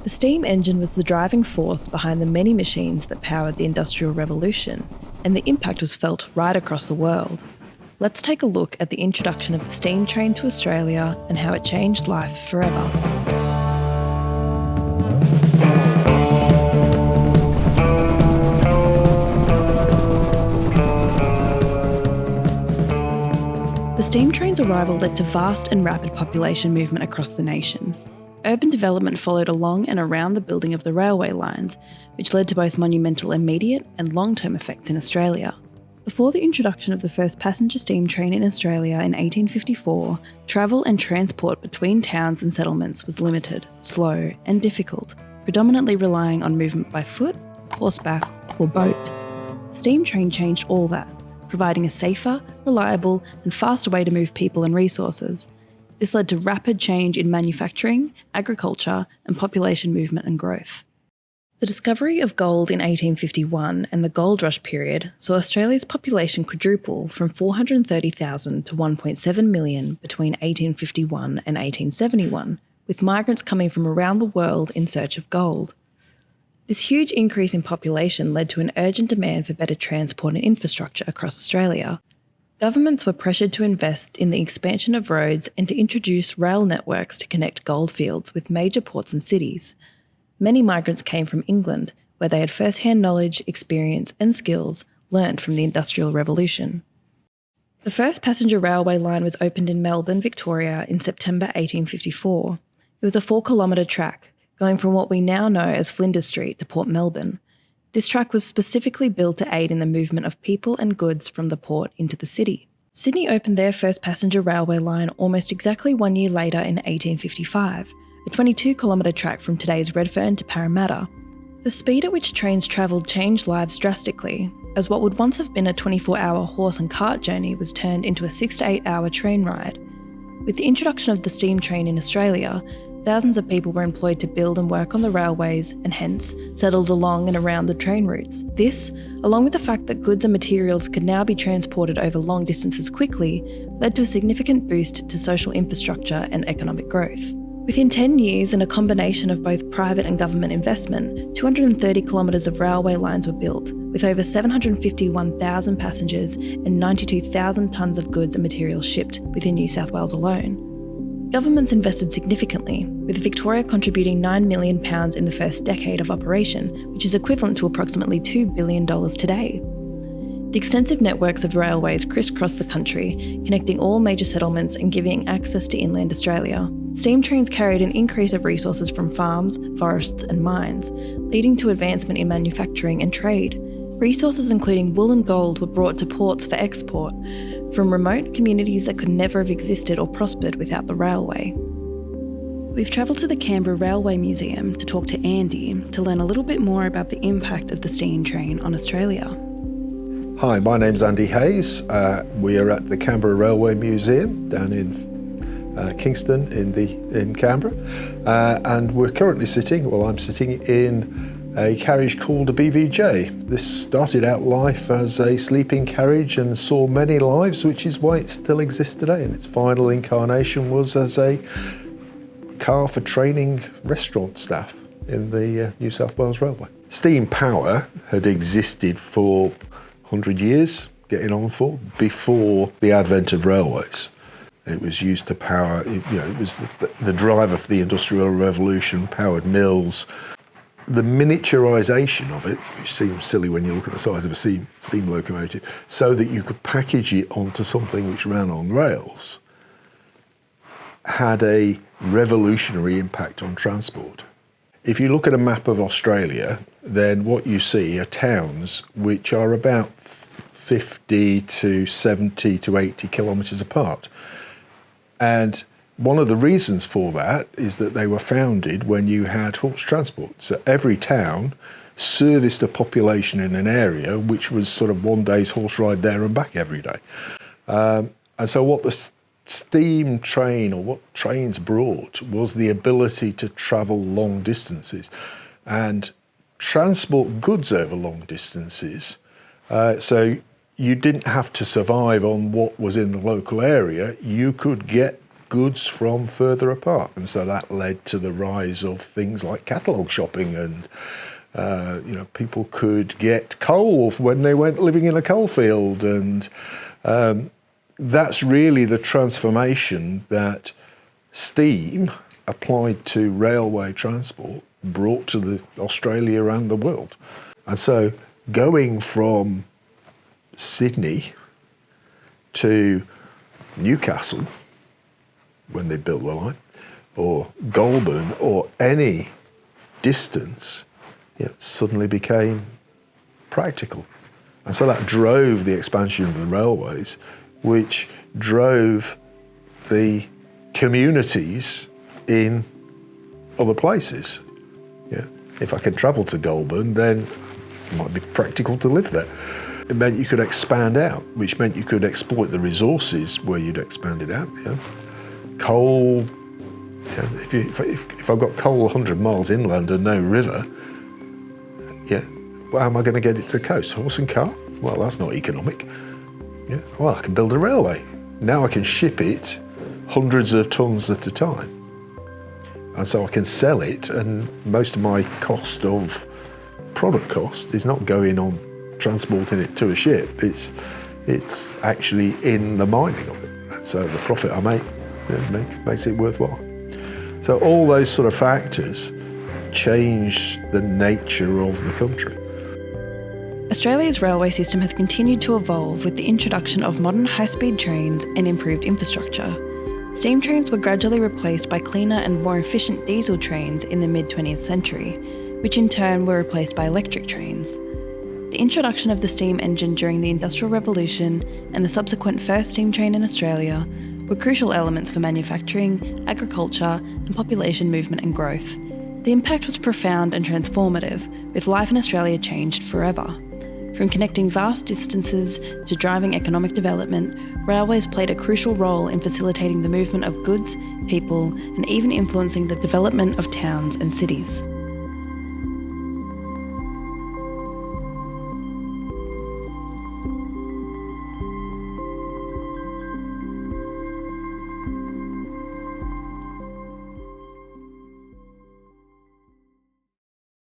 The steam engine was the driving force behind the many machines that powered the Industrial Revolution, and the impact was felt right across the world. Let's take a look at the introduction of the steam train to Australia and how it changed life forever. The steam train's arrival led to vast and rapid population movement across the nation. Urban development followed along and around the building of the railway lines, which led to both monumental immediate and long-term effects in Australia. Before the introduction of the first passenger steam train in Australia in 1854, travel and transport between towns and settlements was limited, slow and difficult, predominantly relying on movement by foot, horseback or boat. The steam train changed all that, providing a safer, reliable and faster way to move people and resources. This led to rapid change in manufacturing, agriculture and population movement and growth. The discovery of gold in 1851 and the gold rush period saw Australia's population quadruple from 430,000 to 1.7 million between 1851 and 1871, with migrants coming from around the world in search of gold. This huge increase in population led to an urgent demand for better transport and infrastructure across Australia. Governments were pressured to invest in the expansion of roads and to introduce rail networks to connect goldfields with major ports and cities. Many migrants came from England, where they had first-hand knowledge, experience and skills learned from the Industrial Revolution. The first passenger railway line was opened in Melbourne, Victoria in September 1854. It was a 4-kilometre track, going from what we now know as Flinders Street to Port Melbourne. This track was specifically built to aid in the movement of people and goods from the port into the city. Sydney opened their first passenger railway line almost exactly 1 year later in 1855, a 22-kilometre track from today's Redfern to Parramatta. The speed at which trains travelled changed lives drastically, as what would once have been a 24-hour horse and cart journey was turned into a 6 to 8 hour train ride. With the introduction of the steam train in Australia, thousands of people were employed to build and work on the railways and hence settled along and around the train routes. This, along with the fact that goods and materials could now be transported over long distances quickly, led to a significant boost to social infrastructure and economic growth. Within 10 years and a combination of both private and government investment, 230 kilometres of railway lines were built, with over 751,000 passengers and 92,000 tonnes of goods and materials shipped within New South Wales alone. Governments invested significantly, with Victoria contributing £9 million in the first decade of operation, which is equivalent to approximately $2 billion today. The extensive networks of railways crisscross the country, connecting all major settlements and giving access to inland Australia. Steam trains carried an increase of resources from farms, forests and mines, leading to advancement in manufacturing and trade. Resources including wool and gold were brought to ports for export, from remote communities that could never have existed or prospered without the railway. We've travelled to the Canberra Railway Museum to talk to Andy to learn a little bit more about the impact of the steam train on Australia. Hi, my name's Andy Hayes. We are at the Canberra Railway Museum down in Kingston in Canberra, and we're currently I'm sitting in a carriage called a BVJ. This started out life as a sleeping carriage and saw many lives, which is why it still exists today. And its final incarnation was as a car for training restaurant staff in the New South Wales Railway. Steam power had existed for 100 years, getting on for, before the advent of railways. It was used to power, it was the driver for the Industrial Revolution, powered mills. The miniaturisation of it, which seems silly when you look at the size of a steam locomotive, so that you could package it onto something which ran on rails, had a revolutionary impact on transport. If you look at a map of Australia, then what you see are towns which are about 50 to 70 to 80 kilometres apart. And one of the reasons for that is that they were founded when you had horse transport. So every town serviced a population in an area which was sort of one day's horse ride there and back every day. And so what the steam train, or what trains brought, was the ability to travel long distances and transport goods over long distances. So you didn't have to survive on what was in the local area. You could get goods from further apart. And so that led to the rise of things like catalogue shopping, and people could get coal when they went living in a coal field. And that's really the transformation that steam applied to railway transport brought to Australia and the world. And so going from Sydney to Newcastle, when they built the line, or Goulburn, or any distance, suddenly became practical. And so that drove the expansion of the railways, which drove the communities in other places. If I can travel to Goulburn, then it might be practical to live there. It meant you could expand out, which meant you could exploit the resources where you'd expanded out. Coal, if I've got coal 100 miles inland and no river, well, how am I going to get it to the coast? Horse and cart? Well, that's not economic. Well, I can build a railway. Now I can ship it hundreds of tons at a time. And so I can sell it, and most of my product cost is not going on transporting it to a ship. It's actually in the mining of it. And so the profit I make makes it worthwhile. So all those sort of factors changed the nature of the country. Australia's railway system has continued to evolve with the introduction of modern high-speed trains and improved infrastructure. Steam trains were gradually replaced by cleaner and more efficient diesel trains in the mid-20th century, which in turn were replaced by electric trains. The introduction of the steam engine during the Industrial Revolution and the subsequent first steam train in Australia were crucial elements for manufacturing, agriculture, and population movement and growth. The impact was profound and transformative, with life in Australia changed forever. From connecting vast distances to driving economic development, railways played a crucial role in facilitating the movement of goods, people, and even influencing the development of towns and cities.